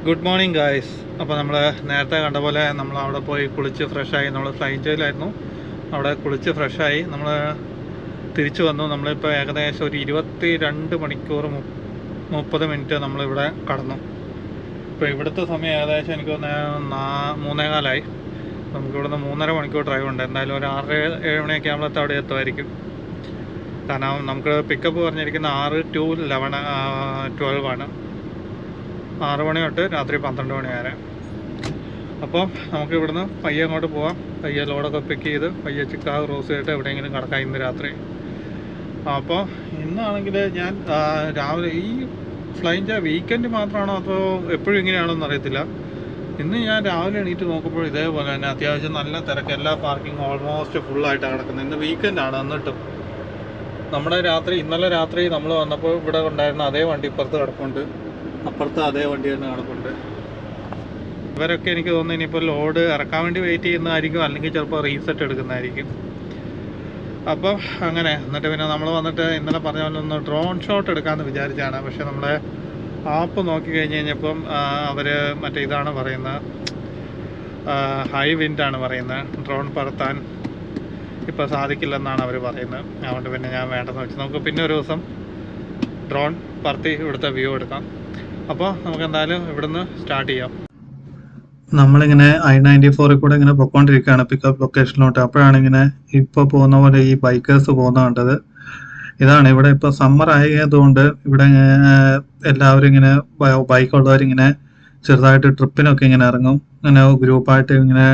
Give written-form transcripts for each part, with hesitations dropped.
Good morning guys. അപ്പോൾ നമ്മൾ നേരത്തെ കണ്ട പോലെ നമ്മൾ അവിടെ പോയി കുളിച്ച് ഫ്രഷായി. നമ്മൾ ഫ്ലൈറ്റിലായിരുന്നു, അവിടെ കുളിച്ച് ഫ്രഷായി നമ്മൾ തിരിച്ചു വന്നു. നമ്മളിപ്പോൾ ഏകദേശം ഒരു 22 മണിക്കൂർ 30 മിനിറ്റ് നമ്മളിവിടെ കടന്നു. ഇപ്പോൾ ഇവിടുത്തെ സമയം ഏകദേശം എനിക്ക് 3:15. നമുക്കിവിടുന്ന് 3.5 മണിക്കൂർ ഡ്രൈവ് ഉണ്ട്. എന്തായാലും ഒരു 6-7 മണിയൊക്കെ ആകുമ്പോഴത്തെ അവിടെ എത്തുമായിരിക്കും. കാരണം നമുക്ക് പിക്കപ്പ് പറഞ്ഞിരിക്കുന്ന 6 to 12 ആണ്. 6 മണി തൊട്ട് രാത്രി 12 മണി വരെ. അപ്പോൾ നമുക്ക് ഇവിടുന്ന് പയ്യെ അങ്ങോട്ട് പോവാം. പയ്യെ ലോഡൊക്കെ പിക്ക് ചെയ്ത് പയ്യെ ചിക്കാഗോ ക്രോസ് ചെയ്തിട്ട് എവിടെയെങ്കിലും കിടക്കാം ഇന്ന് രാത്രി. അപ്പോൾ ഇന്നാണെങ്കിൽ ഞാൻ രാവിലെ ഈ ഫ്ലൈറ്റ് വീക്കെൻഡ് മാത്രമാണോ അതോ എപ്പോഴും ഇങ്ങനെയാണോന്ന് അറിയത്തില്ല. ഇന്ന് ഞാൻ രാവിലെ എണീറ്റ് നോക്കുമ്പോൾ ഇതേപോലെ തന്നെ അത്യാവശ്യം നല്ല തിരക്ക്. എല്ലാ പാർക്കിംഗ് ഓൾമോസ്റ്റ് ഫുള്ളായിട്ടാണ് കിടക്കുന്നത്. ഇന്ന് വീക്കെൻഡാണ്. എന്നിട്ടും ഇന്നലെ രാത്രി നമ്മൾ വന്നപ്പോൾ ഇവിടെ ഉണ്ടായിരുന്ന അതേ വണ്ടി ഇപ്പുറത്ത് കിടപ്പുണ്ട്, അപ്പുറത്ത് അതേ വണ്ടി തന്നെ കിടപ്പുണ്ട്. ഇവരൊക്കെ എനിക്ക് തോന്നുന്നു ഇനിയിപ്പോൾ ലോഡ് ഇറക്കാൻ വേണ്ടി വെയിറ്റ് ചെയ്യുന്നതായിരിക്കും, അല്ലെങ്കിൽ ചിലപ്പോൾ റീസെറ്റ് എടുക്കുന്നതായിരിക്കും. അപ്പോൾ അങ്ങനെ എന്നിട്ട് പിന്നെ നമ്മൾ വന്നിട്ട് ഇന്നലെ പറഞ്ഞ പോലെ ഒന്ന് ഡ്രോൺ ഷോട്ട് എടുക്കാമെന്ന് വിചാരിച്ചാണ്. പക്ഷേ നമ്മുടെ ആപ്പ് നോക്കി കഴിഞ്ഞ് കഴിഞ്ഞപ്പം അവർ മറ്റേ ഇതാണ് പറയുന്നത്, ഹൈ വിൻഡാണ് പറയുന്നത്, ഡ്രോൺ പറത്താൻ ഇപ്പോൾ സാധിക്കില്ലെന്നാണ് അവർ പറയുന്നത്. അതുകൊണ്ട് പിന്നെ ഞാൻ വേണ്ടെന്ന് വെച്ച് നമുക്ക് പിന്നെ ഒരു ദിവസം ഡ്രോൺ പറത്തി ഇവിടുത്തെ വ്യൂ എടുക്കാം. അപ്പോൾ നമുക്ക് എന്തായാലും ഇവിടുന്ന് സ്റ്റാർട്ട് ചെയ്യാം. നമ്മളിങ്ങനെ I-94 കൂടെ ഇങ്ങനെ പൊയ്ക്കൊണ്ടിരിക്കുകയാണ് പിക്കപ്പ് ലൊക്കേഷനിലോട്ട്. അപ്പോഴാണ് ഇങ്ങനെ ഇപ്പോൾ പോകുന്ന പോലെ ഈ ബൈക്കേഴ്സ് പോകുന്ന കണ്ടത്. ഇതാണ് ഇവിടെ ഇപ്പോൾ സമ്മർ ആയതുകൊണ്ട് ഇവിടെ എല്ലാവരും ഇങ്ങനെ ബൈക്കുള്ളവരിങ്ങനെ ചെറുതായിട്ട് ട്രിപ്പിനൊക്കെ ഇങ്ങനെ ഇറങ്ങും. ഇങ്ങനെ ഗ്രൂപ്പായിട്ട് ഇങ്ങനെ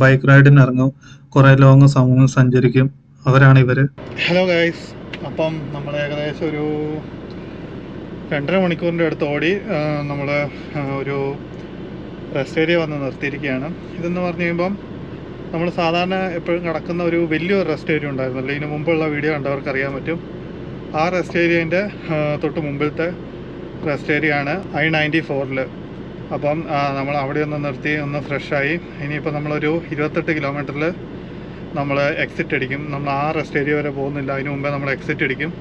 ബൈക്ക് റൈഡിന് ഇറങ്ങും. കുറേ ലോങ് സഞ്ചരിക്കും. അവരാണ് ഇവർ. Hello guys. അപ്പം നമ്മൾ ഏകദേശം ഒരു 2.5 മണിക്കൂറിൻ്റെ അടുത്ത് ഓടി നമ്മൾ ഒരു റെസ്റ്റ് ഏരിയ വന്ന് നിർത്തിയിരിക്കുകയാണ്. ഇതെന്ന് പറഞ്ഞു കഴിയുമ്പം നമ്മൾ സാധാരണ എപ്പോഴും കിടക്കുന്ന ഒരു വലിയൊരു റെസ്റ്റ് ഏരിയ ഉണ്ടായിരുന്നല്ലോ, ഇതിന് മുമ്പുള്ള വീഡിയോ കണ്ടവർക്ക് അറിയാൻ പറ്റും. ആ റെസ്റ്റ് ഏരിയേൻ്റെ തൊട്ട് മുമ്പിലത്തെ റെസ്റ്റ് ഏരിയ ആണ് I-94. അപ്പം നമ്മൾ അവിടെ ഒന്ന് നിർത്തി ഒന്ന് ഫ്രഷായി. ഇനിയിപ്പോൾ നമ്മളൊരു 28 കിലോമീറ്ററിൽ നമ്മൾ എക്സിറ്റ് അടിക്കും. നമ്മൾ ആ റെസ്റ്റ് ഏരിയ വരെ പോകുന്നില്ല, അതിന് മുമ്പേ നമ്മൾ എക്സിറ്റ് അടിക്കും.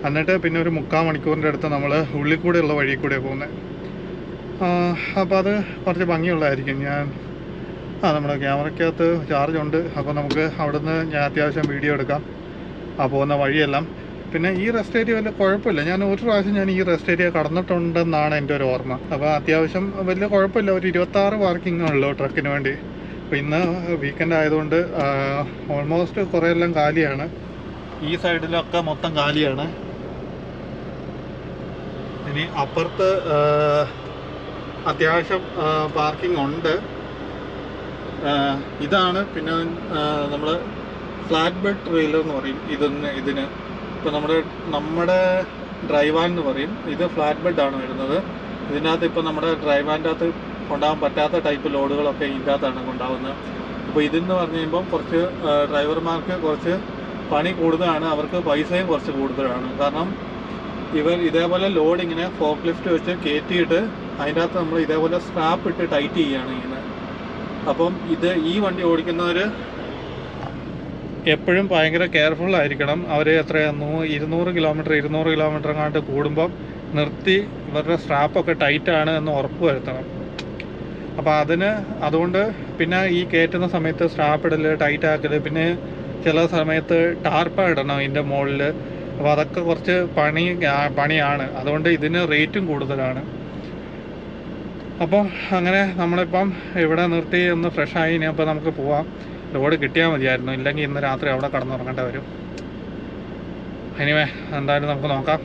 എന്നിട്ട് പിന്നെ ഒരു 3/4 മണിക്കൂറിൻ്റെ അടുത്ത് നമ്മൾ ഉള്ളിൽ കൂടെയുള്ള വഴി കൂടെയാണ് പോകുന്നത്. അപ്പോൾ അത് കുറച്ച് ഭംഗിയുള്ളതായിരിക്കും. നമ്മുടെ ക്യാമറയ്ക്കകത്ത് ചാർജ് ഉണ്ട്, അപ്പോൾ നമുക്ക് അവിടുന്ന് ഞാൻ അത്യാവശ്യം വീഡിയോ എടുക്കാം പോകുന്ന വഴിയെല്ലാം. പിന്നെ ഈ റെസ്റ്റ് ഏരിയ വലിയ കുഴപ്പമില്ല. ഒരു പ്രാവശ്യം ഞാൻ ഈ റെസ്റ്റ് ഏരിയ കടന്നിട്ടുണ്ടെന്നാണ് എൻ്റെ ഒരു ഓർമ്മ. അപ്പോൾ അത്യാവശ്യം വലിയ കുഴപ്പമില്ല. ഒരു 26 പാർക്കിംഗ് ഉള്ളൂ ട്രക്കിന് വേണ്ടി. അപ്പോൾ ഇന്ന് വീക്കെൻഡ് ആയതുകൊണ്ട് ഓൾമോസ്റ്റ് കുറേ എല്ലാം കാലിയാണ്. ഈ സൈഡിലൊക്കെ മൊത്തം കാലിയാണ്. ഇനി അപ്പുറത്ത് അത്യാവശ്യം പാർക്കിംഗ് ഉണ്ട്. ഇതാണ് പിന്നെ നമ്മൾ ഫ്ലാറ്റ് ബെഡ് ട്രെയിലർ എന്ന് പറയും ഇതിന്. ഇപ്പോൾ നമ്മുടെ ഡ്രൈവ് വാൻ എന്ന് പറയും. ഇത് ഫ്ലാറ്റ് ബെഡാണ് വരുന്നത്. ഇതിനകത്ത് ഇപ്പോൾ നമ്മുടെ ഡ്രൈവ് വാൻ്റെ അകത്ത് കൊണ്ടുപോകാൻ പറ്റാത്ത ടൈപ്പ് ലോഡുകളൊക്കെ ഇതിൻ്റെ അകത്താണ് കൊണ്ടുപോകുന്നത്. അപ്പോൾ ഇതെന്ന് പറഞ്ഞു കഴിയുമ്പം കുറച്ച് ഡ്രൈവർമാർക്ക് കുറച്ച് പണി കൂടുതലാണ്, അവർക്ക് പൈസയും കുറച്ച് കൂടുതലാണ്. കാരണം ഇവർ ഇതേപോലെ ലോഡ് ഇങ്ങനെ ഫോക്ക് ലിഫ്റ്റ് വെച്ച് കയറ്റിയിട്ട് അതിൻ്റെ അകത്ത് നമ്മൾ ഇതേപോലെ സ്ട്രാപ്പ് ഇട്ട് ടൈറ്റ് ചെയ്യുകയാണ് ഇങ്ങനെ. അപ്പം ഈ വണ്ടി ഓടിക്കുന്നവർ എപ്പോഴും ഭയങ്കര കെയർഫുൾ ആയിരിക്കണം. അവർ 200 കിലോമീറ്റർ അങ്ങാണ്ട് കൂടുമ്പം നിർത്തി ഇവരുടെ സ്ട്രാപ്പൊക്കെ ടൈറ്റാണ് എന്ന് ഉറപ്പ് വരുത്തണം. അപ്പോൾ അതുകൊണ്ട് പിന്നെ ഈ കയറ്റുന്ന സമയത്ത് സ്ട്രാപ്പ് ഇടൽ, ടൈറ്റ് ആക്കൽ, പിന്നെ ചില സമയത്ത് ടാർപ്പ ഇടണം ഇതിൻ്റെ മുകളിൽ. അപ്പോൾ അതൊക്കെ കുറച്ച് പണിയാണ്. അതുകൊണ്ട് ഇതിന് റേറ്റും കൂടുതലാണ്. അപ്പം അങ്ങനെ നമ്മളിപ്പം ഇവിടെ നിർത്തി ഒന്ന് ഫ്രഷായി. ഇനി അപ്പോൾ നമുക്ക് പോവാം. ലോഡ് കിട്ടിയാൽ മതിയായിരുന്നു, ഇല്ലെങ്കിൽ ഇന്ന് രാത്രി അവിടെ കടന്നുറങ്ങേണ്ടി വരും. എനിവേ എന്തായാലും നമുക്ക് നോക്കാം.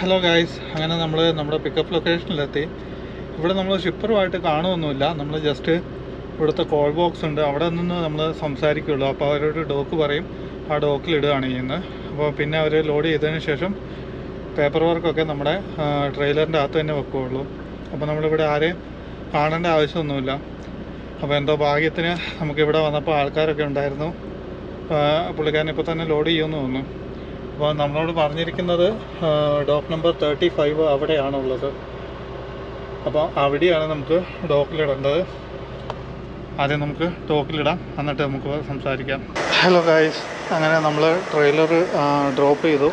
ഹലോ ഗായ്സ്, അങ്ങനെ നമ്മൾ നമ്മുടെ പിക്കപ്പ് ലൊക്കേഷനിലെത്തി. ഇവിടെ നമ്മൾ ഷിപ്പറുമായിട്ട് കാണുമൊന്നുമില്ല. നമ്മൾ ജസ്റ്റ് ഇവിടുത്തെ കോൾ ബോക്സ് ഉണ്ട്, അവിടെ നിന്ന് നമ്മൾ സംസാരിക്കുകയുള്ളൂ. അപ്പോൾ അവരോട് ഡോക്ക് പറയും, ആ ഡോക്കിലിടുകയാണ് ചെയ്യുന്നത്. അപ്പോൾ പിന്നെ അവർ ലോഡ് ചെയ്തതിന് ശേഷം പേപ്പർ വർക്കൊക്കെ നമ്മുടെ ട്രെയിലറിൻ്റെ അകത്ത് തന്നെ വെക്കുകയുള്ളൂ. അപ്പോൾ നമ്മളിവിടെ ആരെയും കാണേണ്ട ആവശ്യമൊന്നുമില്ല. അപ്പോൾ എന്തോ ഭാഗ്യത്തിന് നമുക്കിവിടെ വന്നപ്പോൾ ആൾക്കാരൊക്കെ ഉണ്ടായിരുന്നു. പുള്ളിക്കാരൻ ഇപ്പോൾ തന്നെ ലോഡ് ചെയ്യുമെന്ന് തോന്നുന്നു. അപ്പോൾ നമ്മളോട് പറഞ്ഞിരിക്കുന്നത് ഡോക്ക് നമ്പർ 35 അവിടെയാണുള്ളത്. അപ്പോൾ അവിടെയാണ് നമുക്ക് ഡോക്കിലിടേണ്ടത്. ആദ്യം നമുക്ക് ഡോക്കിലിടാം, എന്നിട്ട് നമുക്ക് സംസാരിക്കാം. ഹലോ ഗായ്സ്, അങ്ങനെ നമ്മൾ ട്രെയിലർ ഡ്രോപ്പ് ചെയ്തു.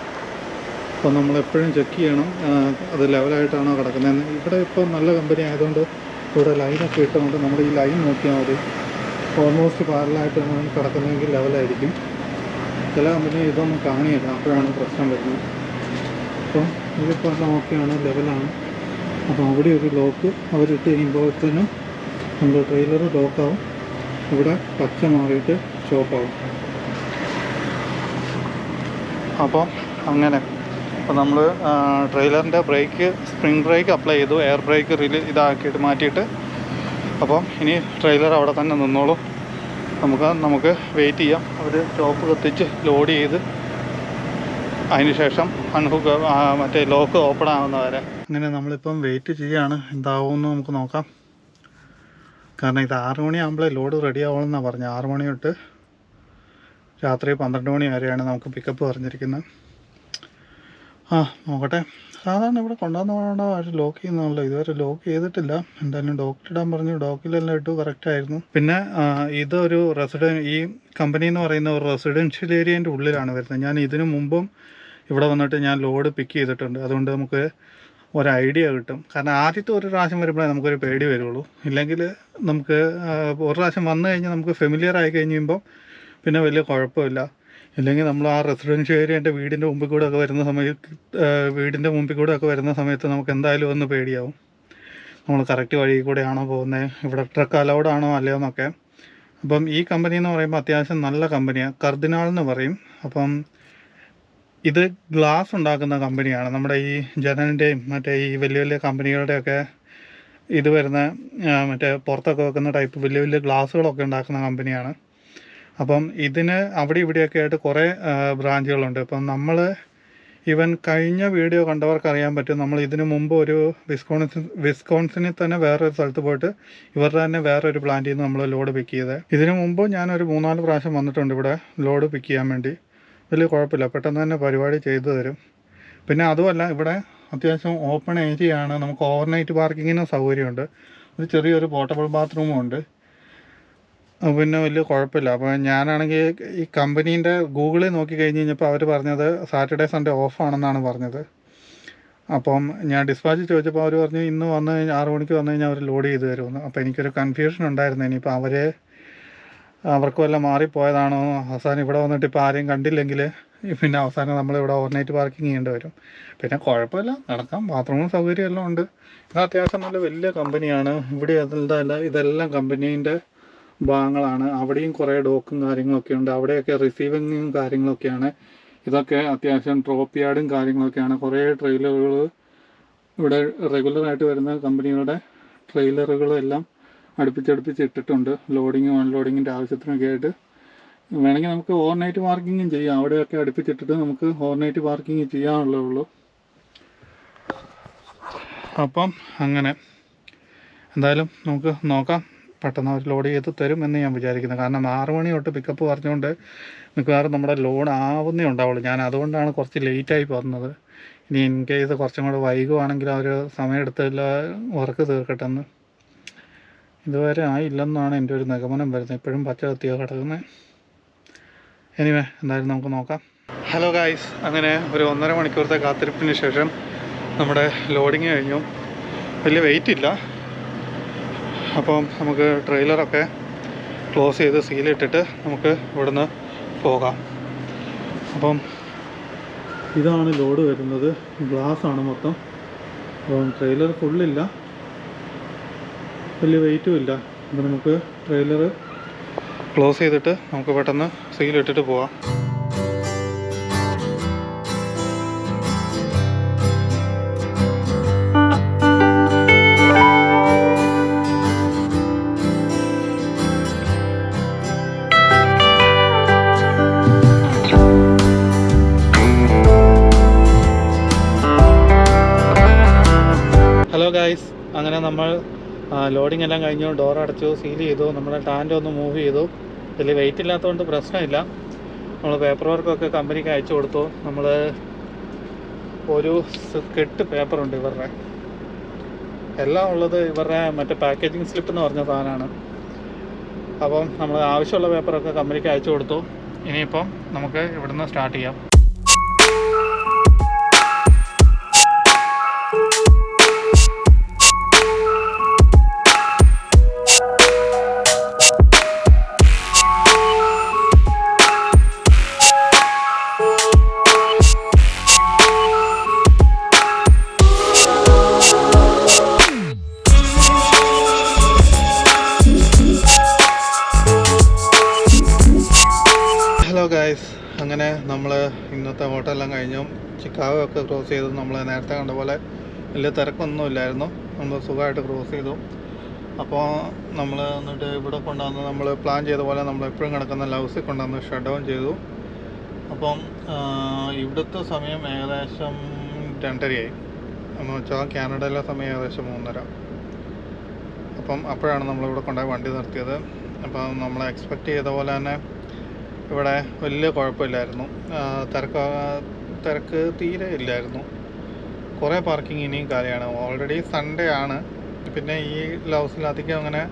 അപ്പോൾ നമ്മളെപ്പോഴും ചെക്ക് ചെയ്യണം അത് ലെവലായിട്ടാണോ കിടക്കുന്നതെന്ന്. ഇവിടെ ഇപ്പോൾ നല്ല കമ്പനി ആയതുകൊണ്ട് ഇവിടെ ലൈനൊക്കെ ഇട്ടുകൊണ്ട് നമ്മൾ ഈ ലൈൻ നോക്കിയാൽ മതി. ഓൾമോസ്റ്റ് പാരലായിട്ട് കിടക്കുന്നതെങ്കിൽ ലെവലായിരിക്കും. ചില കമ്പനി ഇതൊന്നും കാണിയില്ല, അപ്പോഴാണ് പ്രശ്നം വരുന്നത്. അപ്പം ഇതിപ്പോൾ ഓക്കെയാണ്, ലെവലാണ്. അപ്പോൾ അവിടെ ഒരു ലോക്ക് അവരിട്ട് കഴിയുമ്പോഴത്തേനും നമ്മുടെ ട്രെയിലർ ലോക്കാവും. ഇവിടെ പച്ച മാറിയിട്ട് സ്റ്റോപ്പാവും. അപ്പം അങ്ങനെ അപ്പോൾ നമ്മൾ ട്രെയിലറിൻ്റെ ബ്രേക്ക്, സ്പ്രിംഗ് ബ്രേക്ക് അപ്ലൈ ചെയ്തു, എയർ ബ്രേക്ക് ഇതാക്കിയിട്ട് മാറ്റിയിട്ട്. അപ്പം ഇനി ട്രെയിലർ അവിടെ തന്നെ നിന്നോളൂ. നമുക്ക് വെയിറ്റ് ചെയ്യാം. അവർ സ്റ്റോപ്പ് കത്തിച്ച് ലോഡ് ചെയ്ത് അതിന് ശേഷം അൺഹുക്ക് മറ്റേ ലോക്ക് ഓപ്പൺ ആവുന്നവരെ. അങ്ങനെ നമ്മളിപ്പം വെയിറ്റ് ചെയ്യുകയാണ്, എന്താവുമെന്ന് നമുക്ക് നോക്കാം. കാരണം ഇത് 6 മണിയാകുമ്പോഴേ ലോഡ് റെഡി ആവുമെന്നാണ് പറഞ്ഞത്. 6 മണി തൊട്ട് രാത്രി 12 മണി വരെയാണ് നമുക്ക് പിക്കപ്പ് പറഞ്ഞിരിക്കുന്നത്. നോക്കട്ടെ. സാധാരണ ഇവിടെ കൊണ്ടുവന്ന അവർ ലോക്ക് ചെയ്യുന്നുള്ളൂ, ഇതുവരെ ലോക്ക് ചെയ്തിട്ടില്ല. എന്തായാലും ഡോക്കിലിടാൻ പറഞ്ഞു, ഡോക്കിലെല്ലാം ഇട്ടു, കറക്റ്റായിരുന്നു. പിന്നെ ഇതൊരു ഈ കമ്പനി എന്ന് പറയുന്ന ഒരു റെസിഡൻഷ്യൽ ഏരിയേൻ്റെ ഉള്ളിലാണ് വരുന്നത്. ഞാൻ ഇതിനു മുമ്പും ഇവിടെ വന്നിട്ട് ഞാൻ ലോഡ് പിക്ക് ചെയ്തിട്ടുണ്ട്. അതുകൊണ്ട് നമുക്ക് ഒരു ഐഡിയ കിട്ടും. കാരണം ആദ്യത്തെ ഒരു പ്രാവശ്യം വരുമ്പോഴേ നമുക്കൊരു പേടി വരുള്ളൂ. ഇല്ലെങ്കിൽ നമുക്ക് ഒരു പ്രാവശ്യം വന്നു കഴിഞ്ഞാൽ നമുക്ക് ഫെമിലിയർ ആയി കഴിയുമ്പം പിന്നെ വലിയ കുഴപ്പമില്ല. ഇല്ലെങ്കിൽ നമ്മൾ ആ റെസിഡൻഷ്യൽ ഏരിയൻ്റെ വീടിൻ്റെ മുമ്പിൽ കൂടെ ഒക്കെ വരുന്ന സമയത്ത് നമുക്ക് എന്തായാലും ഒന്ന് പേടിയാവും. നമ്മൾ കറക്റ്റ് വഴി കൂടെയാണോ പോകുന്നത്, ഇവിടെ ട്രക്ക് അലൗഡ് ആണോ അല്ലയോ എന്നൊക്കെ. അപ്പം ഈ കമ്പനി എന്ന് പറയുമ്പോൾ അത്യാവശ്യം നല്ല കമ്പനിയാണ്, കർദിനാൾ എന്ന് പറയും. അപ്പം ഇത് ഗ്ലാസ് ഉണ്ടാക്കുന്ന കമ്പനിയാണ്. നമ്മുടെ ഈ ജനലിൻ്റെയും മറ്റേ ഈ വലിയ വലിയ കമ്പനികളുടെയൊക്കെ ഇത് വരുന്ന മറ്റേ പുറത്തൊക്കെ വെക്കുന്ന ടൈപ്പ് വലിയ വലിയ ഗ്ലാസ്സുകളൊക്കെ ഉണ്ടാക്കുന്ന കമ്പനിയാണ്. അപ്പം ഇതിന് അവിടെ ഇവിടെയൊക്കെ ആയിട്ട് കുറേ ബ്രാഞ്ചുകളുണ്ട്. അപ്പം നമ്മൾ കഴിഞ്ഞ വീഡിയോ കണ്ടവർക്ക് അറിയാൻ പറ്റും, നമ്മൾ ഇതിനു മുമ്പ് ഒരു വിസ്കോൺസിനിൽ തന്നെ വേറൊരു സ്ഥലത്ത് പോയിട്ട് ഇവരുടെ തന്നെ വേറൊരു പ്ലാന്റിൽ നിന്ന് നമ്മൾ ലോഡ് പിക്ക് ചെയ്തത്. ഇതിനു മുമ്പ് ഞാനൊരു 3-4 പ്രാവശ്യം വന്നിട്ടുണ്ട് ഇവിടെ ലോഡ് പിക്ക് ചെയ്യാൻ വേണ്ടി. വലിയ കുഴപ്പമില്ല, പെട്ടെന്ന് തന്നെ പരിപാടി ചെയ്തു തരും. പിന്നെ അതുമല്ല, ഇവിടെ അത്യാവശ്യം ഓപ്പൺ ഏരിയയാണ്. നമുക്ക് ഓവർനൈറ്റ് പാർക്കിങ്ങിനും സൗകര്യമുണ്ട്. ഒരു ചെറിയൊരു പോർട്ടബിൾ ബാത്റൂമും ഉണ്ട്. പിന്നെ വലിയ കുഴപ്പമില്ല. അപ്പോൾ ഞാനാണെങ്കിൽ ഈ കമ്പനീൻ്റെ ഗൂഗിളിൽ നോക്കി കഴിഞ്ഞ് കഴിഞ്ഞപ്പോൾ അവർ പറഞ്ഞത് സാറ്റർഡേ സൺഡേ ഓഫാണെന്നാണ് പറഞ്ഞത്. അപ്പം ഞാൻ ഡിസ്പാച്ച് ചോദിച്ചപ്പോൾ അവർ പറഞ്ഞു ഇന്ന് 6 മണിക്ക് വന്നു കഴിഞ്ഞാൽ അവർ ലോഡ് ചെയ്ത് തരുമെന്ന്. അപ്പോൾ എനിക്കൊരു കൺഫ്യൂഷൻ ഉണ്ടായിരുന്നു. ഇനിയിപ്പോൾ അവർക്ക് വല്ല മാറിപ്പോയതാണോ, അവസാനം ഇവിടെ വന്നിട്ട് ഇപ്പോൾ ആരെയും കണ്ടില്ലെങ്കിൽ പിന്നെ അവസാനം നമ്മളിവിടെ ഓവർനൈറ്റ് പാർക്കിംഗ് ചെയ്യേണ്ടി വരും. പിന്നെ കുഴപ്പമില്ല, നടക്കാം. ബാത്റൂമും സൗകര്യം എല്ലാം ഉണ്ട്. ഇത് അത്യാവശ്യം നല്ല വലിയ കമ്പനിയാണ്. ഇവിടെ ഇതെല്ലാം കമ്പനീൻ്റെ ഭാഗങ്ങളാണ്. അവിടെയും കുറേ ഡോക്കും കാര്യങ്ങളൊക്കെ ഉണ്ട്. അവിടെയൊക്കെ റിസീവിങ്ങും കാര്യങ്ങളൊക്കെയാണ്. ഇതൊക്കെ അത്യാവശ്യം ഡ്രോപ്പ് യാർഡും കാര്യങ്ങളൊക്കെയാണ്. കുറേ ട്രെയിലറുകൾ ഇവിടെ റെഗുലറായിട്ട് വരുന്ന കമ്പനികളുടെ ട്രെയിലറുകളെല്ലാം അടുപ്പിച്ചടുപ്പിച്ച് ഇട്ടിട്ടുണ്ട്. ലോഡിങ്ങും അൺലോഡിങ്ങിൻ്റെ ആവശ്യത്തിനൊക്കെ ആയിട്ട് വേണമെങ്കിൽ നമുക്ക് ഓവർനൈറ്റ് പാർക്കിങ്ങും ചെയ്യാം. അവിടെയൊക്കെ അടുപ്പിച്ചിട്ടിട്ട് നമുക്ക് ഓവർനൈറ്റ് പാർക്കിങ് ചെയ്യാനുള്ളൂ. അപ്പം അങ്ങനെ എന്തായാലും നമുക്ക് നോക്കാം. പെട്ടെന്ന് അവർ ലോഡ് ചെയ്ത് തരും എന്ന് ഞാൻ വിചാരിക്കുന്നു. കാരണം 6 മണി തൊട്ട് പിക്കപ്പ് പറഞ്ഞുകൊണ്ട് മിക്കവാറും നമ്മുടെ ലോഡ് ആവുന്നേ ഉണ്ടാവുള്ളൂ. ഞാൻ അതുകൊണ്ടാണ് കുറച്ച് ലേറ്റായി പറഞ്ഞത്. ഇനി ഇൻ കേസ് കുറച്ചും കൂടെ വൈകുവാണെങ്കിൽ അവർ സമയമെടുത്തില്ല വർക്ക് തീർക്കട്ടെന്ന്. ഇതുവരെ ആയില്ലെന്നാണ് എൻ്റെ ഒരു നിഗമനം വരുന്നത്. ഇപ്പോഴും പച്ച കത്തിയാണ് കിടക്കുന്നത്. എനിവേ, എന്തായാലും നമുക്ക് നോക്കാം. ഹലോ ഗായ്സ്, അങ്ങനെ ഒരു 1.5 മണിക്കൂറത്തെ കാത്തിരിപ്പിന് ശേഷം നമ്മുടെ ലോഡിങ് കഴിഞ്ഞു. വലിയ വെയിറ്റ് ഇല്ല. അപ്പം നമുക്ക് ട്രെയിലറൊക്കെ ക്ലോസ് ചെയ്ത് സീലിട്ടിട്ട് നമുക്ക് ഇവിടുന്ന് പോകാം. അപ്പം ഇതാണ് ലോഡ് വരുന്നത്. ഗ്ലാസ്സാണ് മൊത്തം. അപ്പം ട്രെയിലർ ഫുള്ളില്ല, വലിയ വെയിറ്റും ഇല്ല. അപ്പം നമുക്ക് ട്രെയിലർ ക്ലോസ് ചെയ്തിട്ട് നമുക്ക് പെട്ടെന്ന് സീലിട്ടിട്ട് പോവാം. ഗായ്സ്, അങ്ങനെ നമ്മൾ ലോഡിംഗ് എല്ലാം കഴിഞ്ഞു, ഡോർ അടച്ചു, സീൽ ചെയ്തു, നമ്മുടെ ടാൻഡ് ഒന്ന് മൂവ് ചെയ്തു. ഇതിൽ വെയിറ്റ് ഇല്ലാത്തതുകൊണ്ട് പ്രശ്നമില്ല. നമ്മൾ പേപ്പർ വർക്കൊക്കെ കമ്പനിക്ക് അയച്ചു കൊടുത്തു. നമ്മൾ ഒരു കെട്ട് പേപ്പറുണ്ട് ഇവരുടെ, എല്ലാം ഉള്ളത് ഇവരുടെ മറ്റേ പാക്കേജിങ് സ്ലിപ്പ് എന്ന് പറഞ്ഞ സാധനമാണ്. അപ്പം നമ്മൾ ആവശ്യമുള്ള പേപ്പറൊക്കെ കമ്പനിക്ക് അയച്ചു കൊടുത്തു. ഇനിയിപ്പം നമുക്ക് ഇവിടുന്ന് സ്റ്റാർട്ട് ചെയ്യാം. ഹലോ ഗായ്സ്, അങ്ങനെ നമ്മൾ ഇന്നത്തെ ഹോട്ടലെല്ലാം കഴിഞ്ഞു. ചിക്കാഗോ ഒക്കെ ക്രോസ് ചെയ്തു. നമ്മൾ നേരത്തെ കണ്ട പോലെ വലിയ തിരക്കൊന്നും ഇല്ലായിരുന്നു. നമ്മൾ സുഖമായിട്ട് ക്രോസ് ചെയ്തു. അപ്പോൾ നമ്മൾ എന്നിട്ട് ഇവിടെ കൊണ്ടുവന്ന് നമ്മൾ പ്ലാൻ ചെയ്ത പോലെ നമ്മൾ എപ്പോഴും കിടക്കുന്ന ലൗസിൽ കൊണ്ടുവന്ന് ഷട്ട് ഡൗൺ ചെയ്തു. അപ്പം ഇവിടുത്തെ സമയം ഏകദേശം 2:30 എന്ന് വെച്ചാൽ കാനഡയിലെ സമയം ഏകദേശം 3:30. അപ്പം അപ്പോഴാണ് നമ്മളിവിടെ കൊണ്ടുപോയി വണ്ടി നിർത്തിയത്. അപ്പം നമ്മൾ എക്സ്പെക്റ്റ് ചെയ്ത പോലെ തന്നെ ഇവിടെ വലിയ കുഴപ്പമില്ലായിരുന്നു. തിരക്ക് തീരെ ഇല്ലായിരുന്നു. കുറേ പാർക്കിംഗ് ഇനിയും കാര്യമാണ്. ഓൾറെഡി സൺഡേ ആണ്. പിന്നെ ഈ ലൗസിലധികം അങ്ങനെ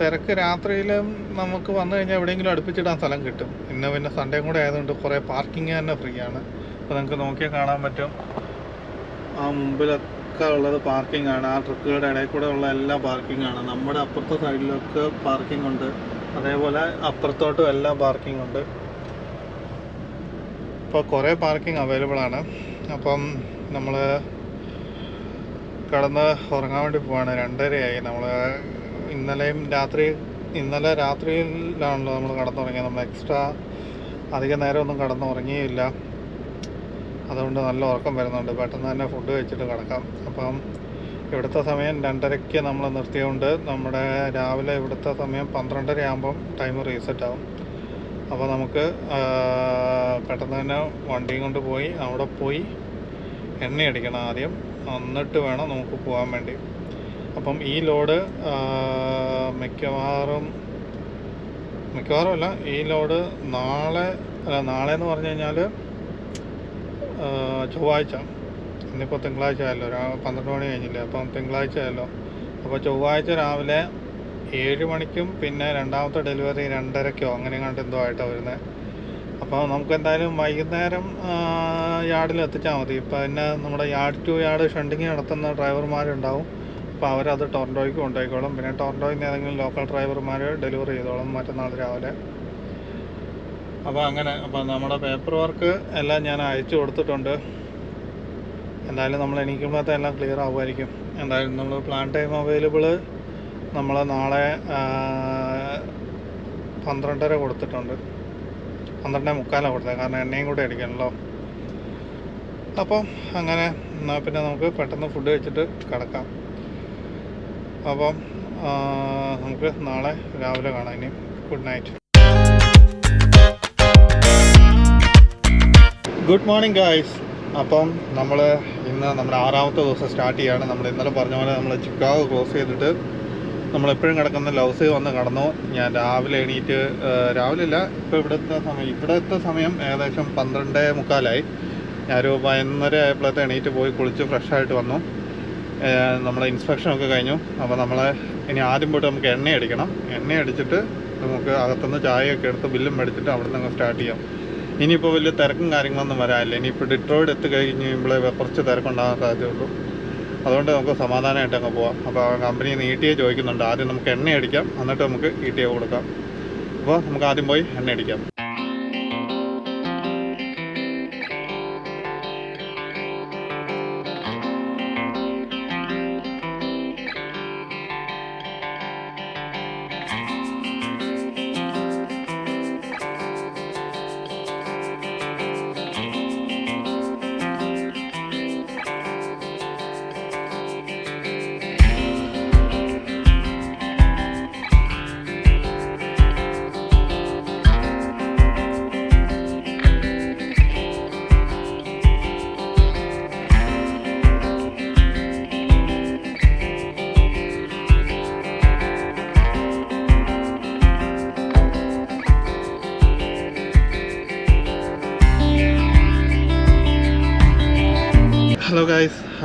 തിരക്ക് രാത്രിയിലും നമുക്ക് വന്നു കഴിഞ്ഞാൽ എവിടെയെങ്കിലും അടുപ്പിച്ചിടാൻ സ്ഥലം കിട്ടും. ഇന്ന് പിന്നെ സൺഡേയും കൂടെ ആയതുകൊണ്ട് കുറേ പാർക്കിംഗ് തന്നെ ഫ്രീ ആണ്. അപ്പോൾ നിങ്ങൾക്ക് നോക്കിയാൽ കാണാൻ പറ്റും, ആ മുമ്പിലൊക്കെ ഉള്ളത് പാർക്കിംഗ് ആണ്. ആ ട്രക്കുകളുടെ ഇടയിൽ കൂടെ ഉള്ള എല്ലാ പാർക്കിംഗ് ആണ്. നമ്മുടെ അപ്പുറത്തെ സൈഡിലൊക്കെ പാർക്കിംഗ് ഉണ്ട്. അതേപോലെ അപ്പുറത്തോട്ടും എല്ലാം പാർക്കിംഗ് ഉണ്ട്. ഇപ്പോൾ കുറേ പാർക്കിംഗ് അവൈലബിൾ ആണ്. അപ്പം നമ്മൾ കിടന്ന് ഉറങ്ങാൻ വേണ്ടി പോവാണ്. 2:30 നമ്മൾ ഇന്നലെ രാത്രിയിലാണല്ലോ നമ്മൾ കിടന്നുറങ്ങിയത്. നമ്മൾ എക്സ്ട്രാ അധികം നേരമൊന്നും കിടന്നുറങ്ങിയില്ല. അതുകൊണ്ട് നല്ല ഉറക്കം വരുന്നുണ്ട്. പെട്ടെന്ന് തന്നെ ഫുഡ് കഴിച്ചിട്ട് കിടക്കാം. അപ്പം ഇവിടുത്തെ സമയം 2:30 നമ്മൾ നിർത്തിയതുകൊണ്ട് നമ്മുടെ രാവിലെ ഇവിടുത്തെ സമയം 12:30 ആകുമ്പം ടൈം റീസെറ്റ് ആവും. അപ്പോൾ നമുക്ക് പെട്ടെന്ന് തന്നെ വണ്ടിയും കൊണ്ട് പോയി അവിടെ പോയി എണ്ണയടിക്കണം ആദ്യം, എന്നിട്ട് വേണം നമുക്ക് പോകാൻ വേണ്ടി. അപ്പം ഈ ലോഡ് മിക്കവാറും അല്ല, ഈ ലോഡ് നാളെ എന്ന് പറഞ്ഞു കഴിഞ്ഞാൽ ചൊവ്വാഴ്ച. ഇന്നിപ്പോൾ തിങ്കളാഴ്ച ആയല്ലോ, 12 മണി കഴിഞ്ഞില്ലേ. അപ്പം തിങ്കളാഴ്ച ആയല്ലോ. അപ്പോൾ ചൊവ്വാഴ്ച രാവിലെ 7 മണിക്കും പിന്നെ രണ്ടാമത്തെ ഡെലിവറി 2:30 അങ്ങനെ കണ്ട് എന്തോ ആയിട്ടാണ് വരുന്നത്. അപ്പോൾ നമുക്ക് എന്തായാലും വൈകുന്നേരം യാർഡിൽ എത്തിച്ചാൽ മതി. പിന്നെ നമ്മുടെ യാർഡ് ടു യാർഡ് ഷണ്ടിങ് നടത്തുന്ന ഡ്രൈവർമാരുണ്ടാവും. അപ്പോൾ അവരത് ടൊറൻറ്റോയ്ക്ക് കൊണ്ടുപോയിക്കോളും. പിന്നെ ടൊറൻറ്റോയിൽ നിന്ന് ഏതെങ്കിലും ലോക്കൽ ഡ്രൈവർമാർ ഡെലിവറി ചെയ്തോളും മറ്റന്നാൾ രാവിലെ. അപ്പോൾ നമ്മുടെ പേപ്പർ വർക്ക് എല്ലാം ഞാൻ അയച്ചു കൊടുത്തിട്ടുണ്ട്. എന്തായാലും നമ്മൾ എണീക്കുമ്പോഴത്തെ എല്ലാം ക്ലിയർ ആവുമായിരിക്കും. എന്തായാലും നമ്മൾ പ്ലാൻ ടൈം അവൈലബിൾ നമ്മൾ നാളെ 12:30 കൊടുത്തിട്ടുണ്ട്. 12:45 കൊടുത്തത്, കാരണം എണ്ണയും കൂടെ അടിക്കണമല്ലോ. അപ്പം അങ്ങനെ എന്നാൽ പിന്നെ നമുക്ക് പെട്ടെന്ന് ഫുഡ് കഴിച്ചിട്ട് കിടക്കാം. അപ്പം നമുക്ക് നാളെ രാവിലെ കാണാം. ഇനി good night. Good morning guys. അപ്പം നമ്മൾ ഇന്ന് നമ്മുടെ 6ാമത്തെ ദിവസം സ്റ്റാർട്ട് ചെയ്യുകയാണ്. നമ്മൾ ഇന്നലെ പറഞ്ഞ പോലെ നമ്മൾ ചിക്കാഗോ ക്രോസ് ചെയ്തിട്ട് നമ്മളെപ്പോഴും കിടക്കുന്ന ലൗസിൽ വന്ന് കിടന്നു. ഞാൻ രാവിലെ എണീറ്റ്, രാവിലെ ഇപ്പോൾ ഇവിടുത്തെ സമയം ഏകദേശം 12:45. ഞാനൊരു 11:30 ആയപ്പോഴത്തെ എണീറ്റ് പോയി കുളിച്ച് ഫ്രഷായിട്ട് വന്നു. നമ്മളെ ഇൻസ്പെക്ഷനൊക്കെ കഴിഞ്ഞു. അപ്പോൾ ഇനി ആദ്യം പോയിട്ട് നമുക്ക് എണ്ണ അടിച്ചിട്ട് നമുക്ക് അകത്തുനിന്ന് ചായയൊക്കെ എടുത്ത് ബില്ലും മേടിച്ചിട്ട് അവിടെ നിന്ന് സ്റ്റാർട്ട് ചെയ്യാം. ഇനിയിപ്പോൾ വലിയ തിരക്കും കാര്യങ്ങളൊന്നും വരാനില്ല. ഇനിയിപ്പോൾ ഡിട്രോയിറ്റ് എത്തിക്കഴിഞ്ഞ് കഴിയുമ്പോഴേ കുറച്ച് തിരക്കുണ്ടാകാൻ സാധ്യതയുള്ളൂ. അതുകൊണ്ട് നമുക്ക് സമാധാനമായിട്ട് അങ്ങ് പോവാം. അപ്പോൾ കമ്പനി ETA ചോദിക്കുന്നുണ്ട്. ആദ്യം നമുക്ക് എണ്ണ അടിക്കാം, എന്നിട്ട് നമുക്ക് ETA കൊടുക്കാം. അപ്പോൾ നമുക്ക് ആദ്യം പോയി എണ്ണ അടിക്കാം.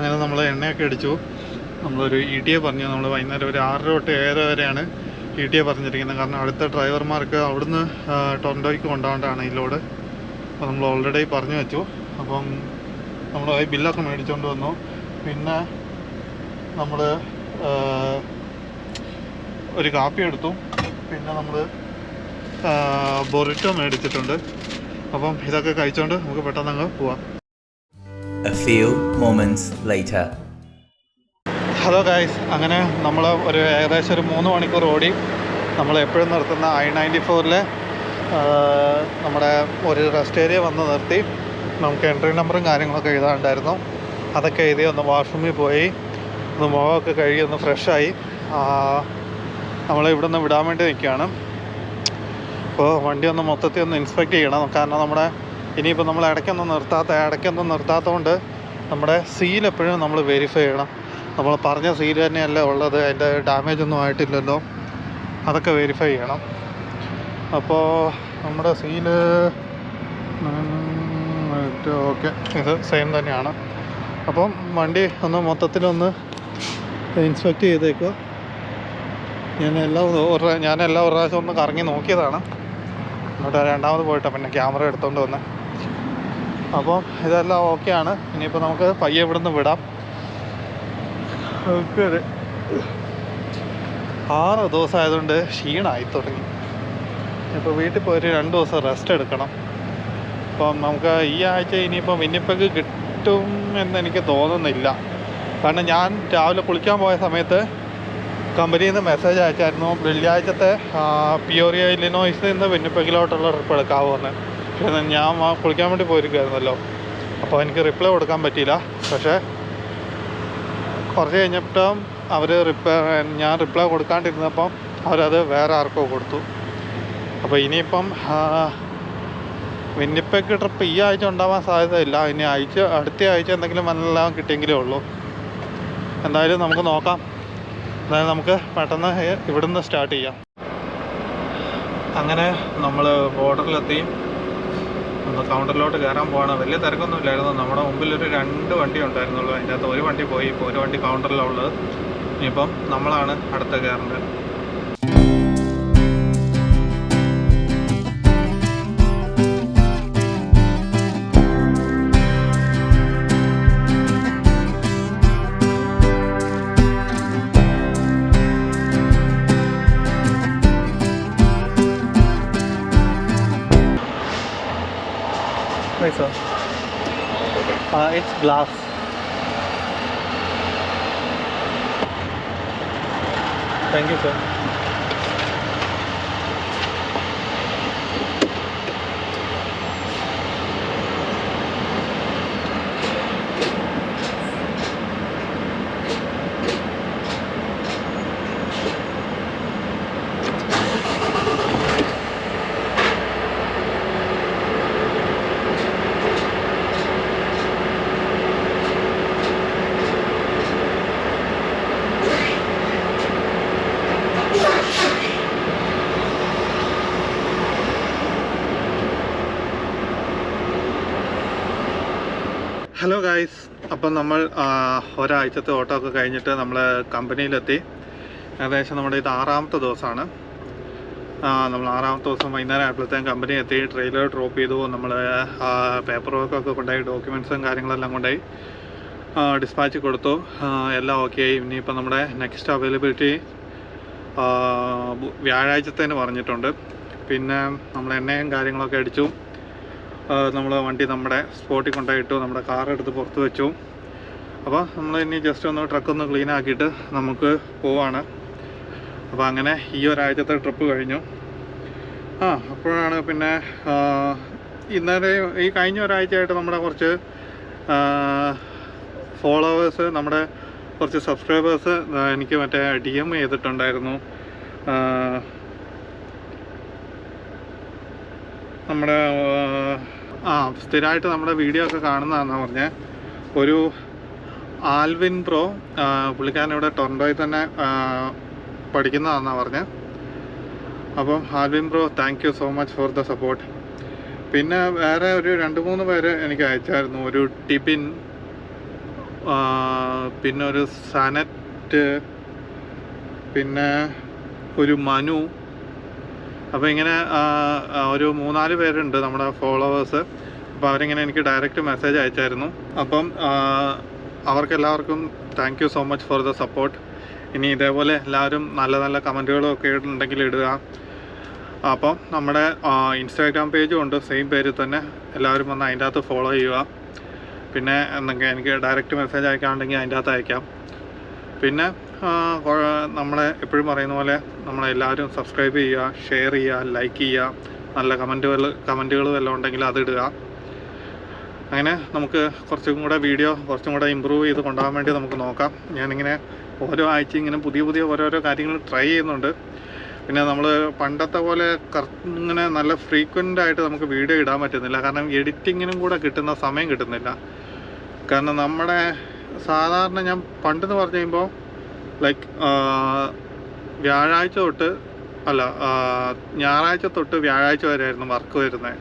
അങ്ങനെ നമ്മൾ എണ്ണയൊക്കെ അടിച്ചു. നമ്മളൊരു ETA പറഞ്ഞു. നമ്മൾ വൈകുന്നേരം ഒരു 6 തൊട്ട് 7 വരെയാണ് ETA പറഞ്ഞിരിക്കുന്നത്. കാരണം അടുത്ത ഡ്രൈവർമാർക്ക് അവിടുന്ന് ടൊറൻറ്റോയ്ക്ക് കൊണ്ടുപോകേണ്ടതാണ് ഈ ലോഡ്. അപ്പോൾ നമ്മൾ ഓൾറെഡി പറഞ്ഞു വെച്ചു. അപ്പം നമ്മൾ ഈ ബില്ലൊക്കെ മേടിച്ചുകൊണ്ട് വന്നു. പിന്നെ നമ്മൾ ഒരു കാപ്പി എടുത്തു. പിന്നെ നമ്മൾ ബൊറിറ്റോ മേടിച്ചിട്ടുണ്ട്. അപ്പം ഇതൊക്കെ കഴിച്ചുകൊണ്ട് നമുക്ക് പെട്ടെന്ന് അങ്ങ് പോവാം. A few moments later. Hello guys, അങ്ങനെ നമ്മൾ ഏകദേശം ഒരു 3 മണിക്കൂർ ഓടി. നമ്മൾ എപ്പോഴും നിർത്തുന്ന I-94 നമ്മുടെ ഒരു റെസ്റ്റ് ഏരിയ വന്ന് നിർത്തി. നമുക്ക് എൻട്രി നമ്പറും കാര്യങ്ങളൊക്കെ എഴുതാനുണ്ടായിരുന്നു. അതൊക്കെ എഴുതി ഒന്ന് വാഷ്റൂമിൽ പോയി ഒന്ന് മുഖമൊക്കെ കഴുകി ഒന്ന് ഫ്രഷായി നമ്മളെ ഇവിടെ നിന്ന് വിടാൻ വേണ്ടി നിൽക്കുകയാണ്. അപ്പോൾ വണ്ടി ഒന്ന് മൊത്തത്തിൽ ഒന്ന് ഇൻസ്പെക്ട് ചെയ്യണം. കാരണം നമ്മുടെ ഇനിയിപ്പോൾ നമ്മൾ ഇടയ്ക്കൊന്നും നിർത്താത്തതുകൊണ്ട് നമ്മുടെ സീൽ എപ്പോഴും നമ്മൾ വെരിഫൈ ചെയ്യണം. നമ്മൾ പറഞ്ഞ സീൽ തന്നെയല്ലേ ഉള്ളത്, അതിൻ്റെ ഡാമേജ് ഒന്നും ആയിട്ടില്ലല്ലോ, അതൊക്കെ വെരിഫൈ ചെയ്യണം. അപ്പോൾ നമ്മുടെ സീല് ഓക്കെ, ഇത് സെയിം തന്നെയാണ്. അപ്പം വണ്ടി ഒന്ന് മൊത്തത്തിലൊന്ന് ഇൻസ്പെക്ട് ചെയ്തേക്കുക. ഞാൻ എല്ലാ പ്രാവശ്യം ഒന്ന് കറങ്ങി നോക്കിയതാണ്. എന്നിട്ട് രണ്ടാമത് പോയിട്ടാണ് പിന്നെ ക്യാമറ എടുത്തുകൊണ്ട് വന്ന്. അപ്പം ഇതെല്ലാം ഓക്കെയാണ്. ഇനിയിപ്പോൾ നമുക്ക് പയ്യെ ഇവിടെ നിന്ന് വിടാം. ഓക്കെ, 6 ദിവസമായതുകൊണ്ട് ക്ഷീണമായി തുടങ്ങി. ഇപ്പോൾ വീട്ടിൽ പോയിട്ട് 2 ദിവസം റെസ്റ്റ് എടുക്കണം. അപ്പം നമുക്ക് ഈ ആഴ്ച ഇനിയിപ്പോൾ വിന്നിപ്പെഗ് കിട്ടും എന്നെനിക്ക് തോന്നുന്നില്ല. കാരണം ഞാൻ രാവിലെ കുളിക്കാൻ പോയ സമയത്ത് കമ്പനിയിൽ നിന്ന് മെസ്സേജ് അയച്ചായിരുന്നു, വെള്ളിയാഴ്ചത്തെ പിയോറിയ ഇല്ലിനോയ്സിൽ നിന്ന് വിന്നിപ്പെഗിലോട്ടുള്ള ട്രിപ്പ് എടുക്കാവുമെന്ന്. പക്ഷേ ഞാൻ കുളിക്കാൻ വേണ്ടി പോയിരിക്കുമായിരുന്നല്ലോ, അപ്പോൾ എനിക്ക് റിപ്ലൈ കൊടുക്കാൻ പറ്റിയില്ല. പക്ഷേ കുറച്ച് കഴിഞ്ഞിട്ടും ഞാൻ റിപ്ലൈ കൊടുക്കാണ്ടിരുന്നപ്പം അവരത് വേറെ ആർക്കോ കൊടുത്തു. അപ്പോൾ ഇനിയിപ്പം വിന്നിപ്പെഗ് ട്രിപ്പ് ഈ ആഴ്ച ഉണ്ടാവാൻ സാധ്യതയില്ല. ഇനി അടുത്ത ആഴ്ച എന്തെങ്കിലും എല്ലാം കിട്ടിയെങ്കിലേ ഉള്ളൂ. എന്തായാലും നമുക്ക് നോക്കാം. എന്തായാലും നമുക്ക് പെട്ടെന്ന് ഇവിടുന്ന് സ്റ്റാർട്ട് ചെയ്യാം. അങ്ങനെ നമ്മൾ ബോർഡറിലെത്തി. നമ്മൾ കൗണ്ടറിലോട്ട് കയറാൻ പോവാണ്. വലിയ തിരക്കൊന്നും ഇല്ലായിരുന്നു. നമ്മുടെ മുമ്പിൽ ഒരു 2 വണ്ടി ഉണ്ടായിരുന്നുള്ളൂ. അതിൻ്റെ അകത്ത് ഒരു വണ്ടി പോയി. ഇപ്പോൾ ഒരു വണ്ടി കൗണ്ടറിലുള്ളത്. ഇനിയിപ്പം നമ്മളാണ് അടുത്ത കയറേണ്ടത്. Sir, it's glass. Thank you, sir. Hello guys, അപ്പം നമ്മൾ ഒരാഴ്ചത്തെ ഓട്ടോ ഒക്കെ കഴിഞ്ഞിട്ട് നമ്മൾ കമ്പനിയിലെത്തി. ഏകദേശം നമ്മുടെ ഇത് 6ാമത്തെ ദിവസമാണ്. നമ്മൾ 6ാമത്തെ ദിവസം വൈകുന്നേരം ആയപ്പോഴത്തേക്കും കമ്പനി എത്തി. ട്രെയിലർ ഡ്രോപ്പ് ചെയ്തു. നമ്മൾ പേപ്പർ വർക്കൊക്കെ കൊണ്ടുപോയി ഡോക്യുമെൻറ്റ്സും കാര്യങ്ങളെല്ലാം കൊണ്ടുപോയി ഡിസ്പാച്ച് കൊടുത്തു. എല്ലാം ഓക്കെ ആയി. ഇനിയിപ്പോൾ നമ്മുടെ നെക്സ്റ്റ് അവൈലബിലിറ്റി വ്യാഴാഴ്ചത്തേന് പറഞ്ഞിട്ടുണ്ട്. പിന്നെ നമ്മൾ എണ്ണയും കാര്യങ്ങളൊക്കെ അടിച്ചു. നമ്മൾ വണ്ടി നമ്മുടെ സ്പോട്ടിൽ കൊണ്ടുപോയിട്ടു. നമ്മുടെ കാർ എടുത്ത് പുറത്ത് വെച്ചു. അപ്പോൾ നമ്മൾ ഇനി ജസ്റ്റ് ഒന്ന് ട്രക്കൊന്ന് ക്ലീൻ ആക്കിയിട്ട് നമുക്ക് പോവാണ്. അപ്പോൾ അങ്ങനെ ഈ ഒരാഴ്ചത്തെ ട്രിപ്പ് കഴിഞ്ഞു. അപ്പോഴാണ് പിന്നെ ഇന്നലെ ഈ കഴിഞ്ഞ ഒരാഴ്ചയായിട്ട് നമ്മുടെ കുറച്ച് ഫോളോവേഴ്സ്, നമ്മുടെ കുറച്ച് സബ്സ്ക്രൈബേഴ്സ് എനിക്ക് മറ്റേ DM ചെയ്തിട്ടുണ്ടായിരുന്നു. നമ്മുടെ സ്ഥിരമായിട്ട് നമ്മുടെ വീഡിയോ ഒക്കെ കാണുന്നതാണെന്നാണ് പറഞ്ഞത്. ഒരു ആൽവിൻ ബ്രോ, പുള്ളിക്കാരൻ ഇവിടെ ടൊറൻറ്റോയിൽ തന്നെ പഠിക്കുന്നതാണെന്നാണ് പറഞ്ഞത്. അപ്പം Alvin bro, thank you so much for the support. പിന്നെ വേറെ ഒരു 2-3 പേര് എനിക്ക് അയച്ചായിരുന്നു. ഒരു ടിബിൻ, പിന്നെ ഒരു സനറ്റ്, പിന്നെ ഒരു മനു. അപ്പോൾ ഇങ്ങനെ ഒരു 3-4 പേരുണ്ട് നമ്മുടെ ഫോളോവേഴ്സ്. അപ്പോൾ അവരിങ്ങനെ എനിക്ക് ഡയറക്റ്റ് മെസ്സേജ് അയച്ചായിരുന്നു. അപ്പം അവർക്കെല്ലാവർക്കും thank you so much for the support. ഇനി ഇതേപോലെ എല്ലാവരും നല്ല നല്ല കമൻറ്റുകളും ഒക്കെ ഉണ്ടെങ്കിൽ ഇടുക. അപ്പം നമ്മുടെ ഇൻസ്റ്റാഗ്രാം പേജും ഉണ്ട്, സെയിം പേരിൽ തന്നെ. എല്ലാവരും വന്ന് അതിൻ്റെ അകത്ത് ഫോളോ ചെയ്യുക. പിന്നെ എന്തെങ്കിലും എനിക്ക് ഡയറക്റ്റ് മെസ്സേജ് അയക്കാനുണ്ടെങ്കിൽ അതിൻ്റെ അകത്ത് അയക്കാം. പിന്നെ നമ്മളെ എപ്പോഴും പറയുന്ന പോലെ നമ്മളെല്ലാവരും സബ്സ്ക്രൈബ് ചെയ്യുക, ഷെയർ ചെയ്യുക, ലൈക്ക് ചെയ്യുക. നല്ല കമൻറ്റുകളും എല്ലാം ഉണ്ടെങ്കിൽ അതിടുക. അങ്ങനെ നമുക്ക് കുറച്ചും കൂടെ ഇമ്പ്രൂവ് ചെയ്ത് കൊണ്ടുപോകാൻ വേണ്ടി നമുക്ക് നോക്കാം. ഞാനിങ്ങനെ ഓരോ ആഴ്ച ഇങ്ങനെ പുതിയ ഓരോരോ കാര്യങ്ങൾ ട്രൈ ചെയ്യുന്നുണ്ട്. പിന്നെ നമ്മൾ പണ്ടത്തെ പോലെ ഇങ്ങനെ നല്ല ഫ്രീക്വൻ്റ് ആയിട്ട് നമുക്ക് വീഡിയോ ഇടാൻ പറ്റുന്നില്ല. കാരണം എഡിറ്റിങ്ങിനും കൂടെ കിട്ടുന്ന സമയം കിട്ടുന്നില്ല. കാരണം നമ്മുടെ സാധാരണ ഞാൻ പണ്ടെന്ന് പറഞ്ഞു കഴിയുമ്പോൾ ഞായറാഴ്ച തൊട്ട് വ്യാഴാഴ്ച വരെയായിരുന്നു വർക്ക് വരുന്നത്.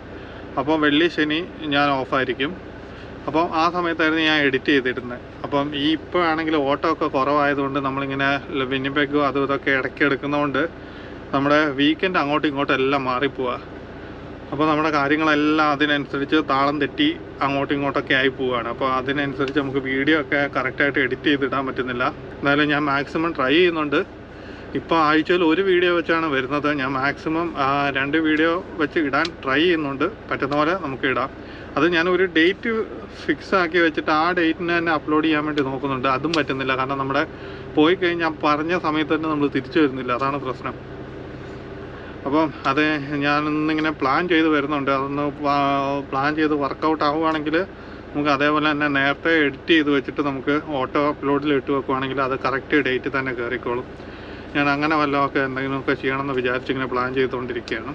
അപ്പോൾ വെള്ളി ശനി ഞാൻ ഓഫായിരിക്കും. അപ്പം ആ സമയത്തായിരുന്നു ഞാൻ എഡിറ്റ് ചെയ്തിരുന്നത്. അപ്പം ഇപ്പോൾ ആണെങ്കിൽ ഓട്ടോ ഒക്കെ കുറവായതുകൊണ്ട് നമ്മളിങ്ങനെ വിന്നിപെഗും അതും ഇതൊക്കെ ഇടയ്ക്ക് എടുക്കുന്നതുകൊണ്ട് നമ്മുടെ വീക്കെൻഡ് അങ്ങോട്ടും ഇങ്ങോട്ടും എല്ലാം മാറിപ്പോവുക. അപ്പോൾ നമ്മുടെ കാര്യങ്ങളെല്ലാം അതിനനുസരിച്ച് താളം തെറ്റി അങ്ങോട്ടും ഇങ്ങോട്ടൊക്കെ ആയി പോവുകയാണ്. അപ്പോൾ അതിനനുസരിച്ച് നമുക്ക് വീഡിയോ ഒക്കെ കറക്റ്റായിട്ട് എഡിറ്റ് ചെയ്തിടാൻ പറ്റുന്നില്ല. എന്നാലും ഞാൻ മാക്സിമം ട്രൈ ചെയ്യുന്നുണ്ട്. ഇപ്പോൾ ആഴ്ചയിൽ ഒരു വീഡിയോ വെച്ചാണ് വരുന്നത്. ഞാൻ മാക്സിമം 2 വീഡിയോ വെച്ച് ഇടാൻ ട്രൈ ചെയ്യുന്നുണ്ട്. പറ്റുന്ന പോലെ നമുക്ക് ഇടാം. അത് ഞാനൊരു ഡേറ്റ് ഫിക്സ് ആക്കി വെച്ചിട്ട് ആ ഡേറ്റിന് തന്നെ അപ്ലോഡ് ചെയ്യാൻ വേണ്ടി നോക്കുന്നുണ്ട്. അതും പറ്റുന്നില്ല. കാരണം നമ്മുടെ പോയി കഴിഞ്ഞാൽ പറഞ്ഞ സമയത്ത് തന്നെ നമ്മൾ തിരിച്ചു വരുന്നില്ല. അതാണ് പ്രശ്നം. അപ്പം അത് ഞാനൊന്നിങ്ങനെ പ്ലാൻ ചെയ്ത് വരുന്നുണ്ട്. അതൊന്ന് പ്ലാൻ ചെയ്ത് വർക്കൗട്ട് ആവുകയാണെങ്കിൽ നമുക്ക് അതേപോലെ തന്നെ നേരത്തെ എഡിറ്റ് ചെയ്ത് വെച്ചിട്ട് നമുക്ക് ഓട്ടോ അപ്ലോഡിൽ ഇട്ട് വെക്കുവാണെങ്കിൽ അത് കറക്റ്റ് ഡേറ്റ് തന്നെ കയറിക്കോളും. ഞാൻ അങ്ങനെ വല്ലതൊക്കെ എന്തെങ്കിലുമൊക്കെ ചെയ്യണമെന്ന് വിചാരിച്ചിങ്ങനെ പ്ലാൻ ചെയ്തുകൊണ്ടിരിക്കുകയാണ്.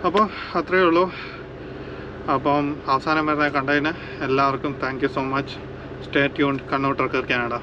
അപ്പോൾ അത്രയേ ഉള്ളൂ. അപ്പം അവസാനം വരെ കണ്ടതിന് എല്ലാവർക്കും thank you so much. Stay tuned. Kannur Trekker Canada.